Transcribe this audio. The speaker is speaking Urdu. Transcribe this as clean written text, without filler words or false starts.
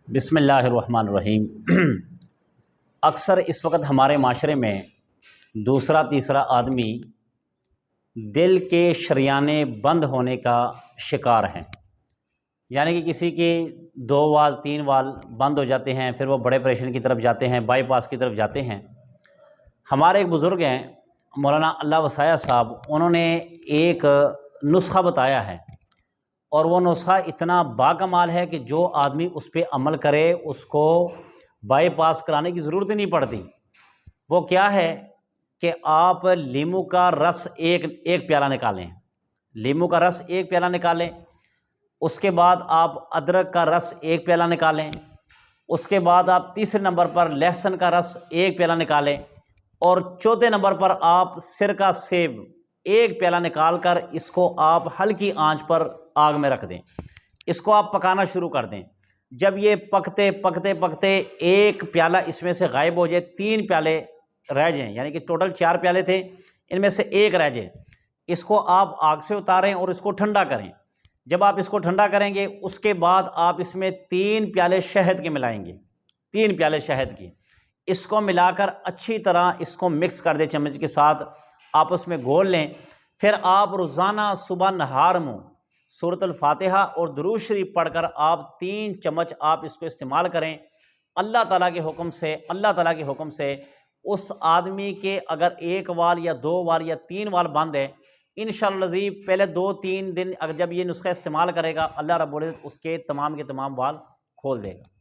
بسم اللہ الرحمن الرحیم۔ اکثر اس وقت ہمارے معاشرے میں دوسرا تیسرا آدمی دل کے شریانے بند ہونے کا شکار ہیں، یعنی کہ کسی کے 2 وال 3 وال بند ہو جاتے ہیں، پھر وہ بڑے آپریشن کی طرف جاتے ہیں، بائی پاس کی طرف جاتے ہیں۔ ہمارے ایک بزرگ ہیں مولانا اللہ وسایہ صاحب، انہوں نے ایک نسخہ بتایا ہے، اور وہ نسخہ اتنا باکمال ہے کہ جو آدمی اس پہ عمل کرے اس کو بائی پاس کرانے کی ضرورت ہی نہیں پڑتی۔ وہ کیا ہے کہ آپ لیمو کا رس ایک پیالہ نکالیں، لیمو کا رس 1 پیالہ نکالیں، اس کے بعد آپ ادرک کا رس 1 پیالہ نکالیں، اس کے بعد آپ تیسرے نمبر پر لہسن کا رس 1 پیالہ نکالیں، اور چوتھے نمبر پر آپ سرکہ سیب 1 پیالہ نکال کر اس کو آپ ہلکی آنچ پر آگ میں رکھ دیں، اس کو آپ پکانا شروع کر دیں۔ جب یہ پکتے پکتے پکتے 1 پیالہ اس میں سے غائب ہو جائے، 3 پیالے رہ جائیں، یعنی کہ ٹوٹل 4 پیالے تھے، ان میں سے 1 رہ جائے، اس کو آپ آگ سے اتاریں اور اس کو ٹھنڈا کریں۔ جب آپ اس کو ٹھنڈا کریں گے، اس کے بعد آپ اس میں 3 پیالے شہد کے ملائیں گے، 3 پیالے شہد کی، اس کو ملا کر اچھی طرح اس کو مکس کر دیں چمچ کے ساتھ، آپس میں گھول لیں۔ پھر آپ روزانہ صبح نہار منہ سورۃ الفاتحہ اور درود شریف پڑھ کر آپ 3 چمچ آپ اس کو استعمال کریں۔ اللہ تعالیٰ کے حکم سے اس آدمی کے اگر 1 وال یا 2 وال یا 3 وال بند ہے، انشاءاللہ العزیز پہلے 2-3 دن اگر جب یہ نسخہ استعمال کرے گا، اللہ رب العزت اس کے تمام وال کھول دے گا۔